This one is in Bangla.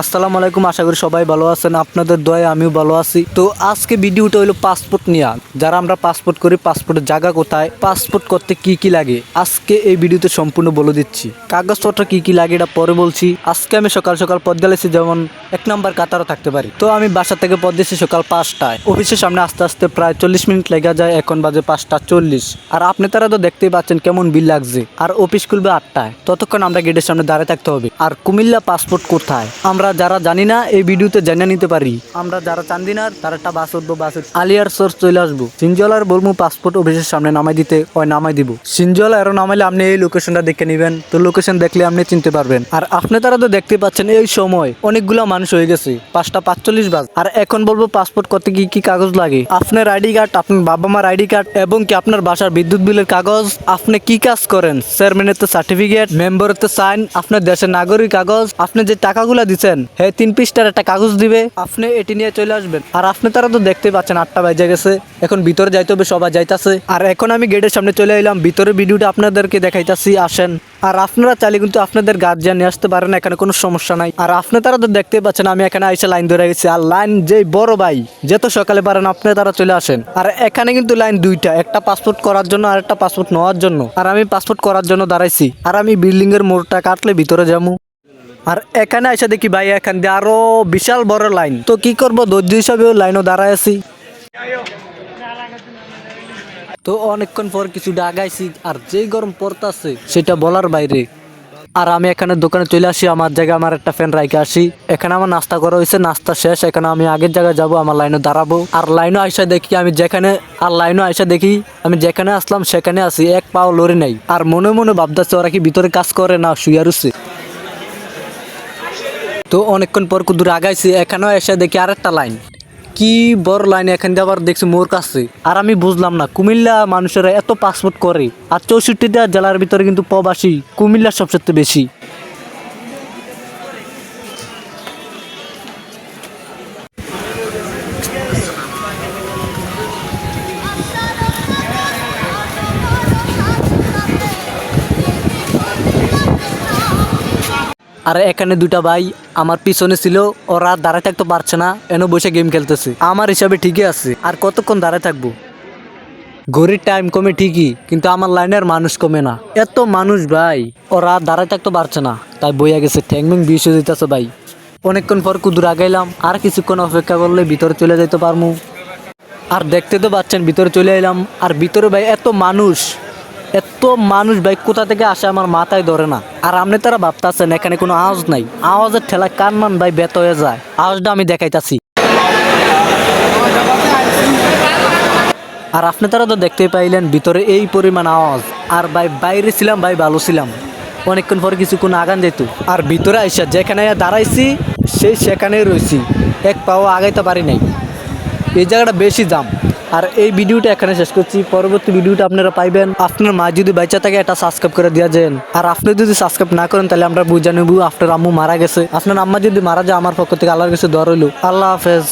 আসসালামু আলাইকুম, আশা করি সবাই ভালো আছেন। আপনাদের দয়ায় আমিও ভালো আছি। তো আজকে ভিডিওটা হলো পাসপোর্ট নিয়ে। যারা আমরা পাসপোর্ট করি, পাসপোর্টের জায়গা কোথায়, পাসপোর্ট করতে কি কি লাগে, আজকে এই ভিডিওতে সম্পূর্ণ বলে দিচ্ছি। কাগজপত্র কি কি লাগে এটা পরে বলছি। আজকে আমি সকাল সকাল পথ গেলেছি, যেমন 1 নাম্বার কাতারও থাকতে পারি। তো আমি বাসা থেকে পথ দিয়েছি সকাল 5টায়। অফিসের সামনে আস্তে আস্তে প্রায় 40 মিনিট লেগে যায়। এখন বাজে 5টা 40। আর আপনি তারা তো দেখতেই পাচ্ছেন কেমন বিল লাগছে। আর অফিস খুলবে 8টায়। ততক্ষণ আমরা গেটের সামনে দাঁড়িয়ে থাকতে হবে। আর কুমিল্লা পাসপোর্ট কোথায়, আমরা যারা জানি না এই ভিডিওতে জেনে নিতে পারি। আমরা যারা চান্দিনার তারা একটা বাস উঠবো, বাসে আলিয়ার সোর্স চলে আসবো। সিনজলার বলবো পাসপোর্ট অফিসের সামনে নামাই দিতে, ওই নামাই দিব। সিনজলা এরও নামাইলে আপনি এই লোকেশনটা দেখে নেবেন। তো লোকেশন দেখলে আপনি চিনতে পারবেন। আর আপনি তারা তো দেখতে পাচ্ছেন এই সময় অনেকগুলো মানুষ হয়ে গেছে, 5টা 45 বাজ। আর এখন বলবো পাসপোর্ট করতে কি কি কাগজ লাগে। আপনার আইডি কার্ড, আপনার বাবা মার আইডি কার্ড, এবং কি আপনার বাসার বিদ্যুৎ বিলের কাগজ, আপনি কি কাজ করেন, চেয়ারম্যানের সার্টিফিকেট, মেম্বারের সাইন, আপনার দেশের নাগরিক কাগজ, আপনি যে টাকাগুলো দিচ্ছেন হ্যাঁ 3 পৃষ্ঠার একটা কাগজ দিবে, আপনি এটি নিয়ে চলে আসবেন। আর আপনি তারা তো দেখতে পাচ্ছেন 8টা বাজে গেছে, এখন ভিতরে যাইতে হবে, সবাই যাইতাছে। আর এখন আমি গেটের সামনে চলে এলাম, ভিতরে ভিডিওটা আপনাদেরকে দেখাইতাছি, আসেন। আর আপনারা চাইলে কিন্তু আপনাদের গার্জিয়ান নিয়ে আসতে পারেন, এখানে কোনো সমস্যা নাই। আর আপনি তারা তো দেখতে পাচ্ছেন আমি এখানে আইসা লাইন ধরে গেছি। আর লাইন যে বড় ভাই যেত সকালে পারেন আপনি তারা চলে আসেন। আর এখানে কিন্তু লাইন দুইটা, একটা পাসপোর্ট করার জন্য আর একটা পাসপোর্ট নেওয়ার জন্য। আর আমি পাসপোর্ট করার জন্য দাঁড়াইছি। আর আমি বিল্ডিং এর মোড়টা কাটলে ভিতরে যাবো। আর এখানে এসে দেখি ভাই এখান দিয়ে আরো বিশাল বড় লাইন। তো কি করবো, ধৈর্য হিসাবে লাইনও দাঁড়ায় আছি। তো অনেকক্ষণ পর কিছু আগাইছি, আর যেই গরম পড়তাছে সেটা বলার বাইরে। আর আমি এখানে দোকানে চলে আসি, আমার জায়গায় আমার একটা ফ্যান রাইখে আসি। এখানে আমার নাস্তা করা হয়েছে, নাস্তা শেষ। এখানে আমি আগের জায়গায় যাব, আমার লাইনে দাঁড়াবো। আর লাইনও আইসা দেখি আমি যেখানে, আর লাইনও আইসা দেখি আমি যেখানে আসলাম সেখানে আছি, এক পাও লড়ে নাই। আর মনে মনে ভাবতেছে ওরা কি ভিতরে কাজ করে না শুয়ে রয়েছে। তো অনেকক্ষণ পর কুদুর আগাইছি, এখানেও এসে দেখি আরেকটা লাইন, কি বড় লাইন। এখান দিয়ে আবার দেখছি মোর কাছে। আর আমি বুঝলাম না কুমিল্লা মানুষেরা এত পাসপোর্ট করে। আর 64টা জেলার ভিতরে কিন্তু প্রবাসী কুমিল্লার সবচেয়ে বেশি। আর এখানে দুটা ভাই আমার পিছনে ছিল, ওরা দাঁড়ায় থাকতে পারছে না, এনে বসে গেম খেলতেছে। আমার হিসাবে ঠিকই আছে, আর কতক্ষণ দাঁড়ায় থাকবো। ঘড়ির টাইম কমে ঠিকই, কিন্তু আমার লাইনের মানুষ কমে না। এত মানুষ ভাই, ওরা দাঁড়ায় থাকতে পারছে না, তাই বইয়া গেছে, ঠ্যাংম্যাং বিষে দিতেছে ভাই। অনেকক্ষণ পর কুদুর আগাইলাম, আর কিছুক্ষণ অপেক্ষা করলে ভিতরে চলে যাইতে পারবো। আর দেখতে তো পাচ্ছেন ভিতরে চলে এলাম। আর ভিতরে ভাই এত মানুষ, এত মানুষ ভাই কোথা থেকে আসে আমার মাথায় ধরে না। আর আপনি তারা ভাবতেছেন এখানে কোনো আওয়াজ নাই, আওয়াজের ঠেলা কান ভাই ব্যথ হয়ে যায়। আওয়াজটা আমি দেখাইতাছি। আর আপনি তারা তো দেখতেই পাইলেন ভিতরে এই পরিমাণ আওয়াজ। আর ভাই বাইরে ছিলাম ভাই, ভালো ছিলাম। অনেকক্ষণ পরে কিছুক্ষণ আগান যেত। আর ভিতরে আইসা যেখানে দাঁড়াইছি সেখানেই রয়েছি, এক পাও আগাইতে পারি নাই। এই জায়গাটা বেশি দাম। আর এই ভিডিওটা এখানে শেষ করছি, পরবর্তী ভিডিওটা আপনারা পাইবেন। আপনার মা যদি বাচ্চা থাকে এটা সাবস্ক্রাইব করে দিয়ে যান। আর আপনি যদি সাবস্ক্রাইব না করেন তাহলে আমরা বুঝে নেব আপনার আম্মু মারা গেছে। আপনার আম্মা যদি মারা যায় আমার পক্ষ থেকে আল্লাহর কাছে দোয়া রইল। আল্লাহ হাফেজ।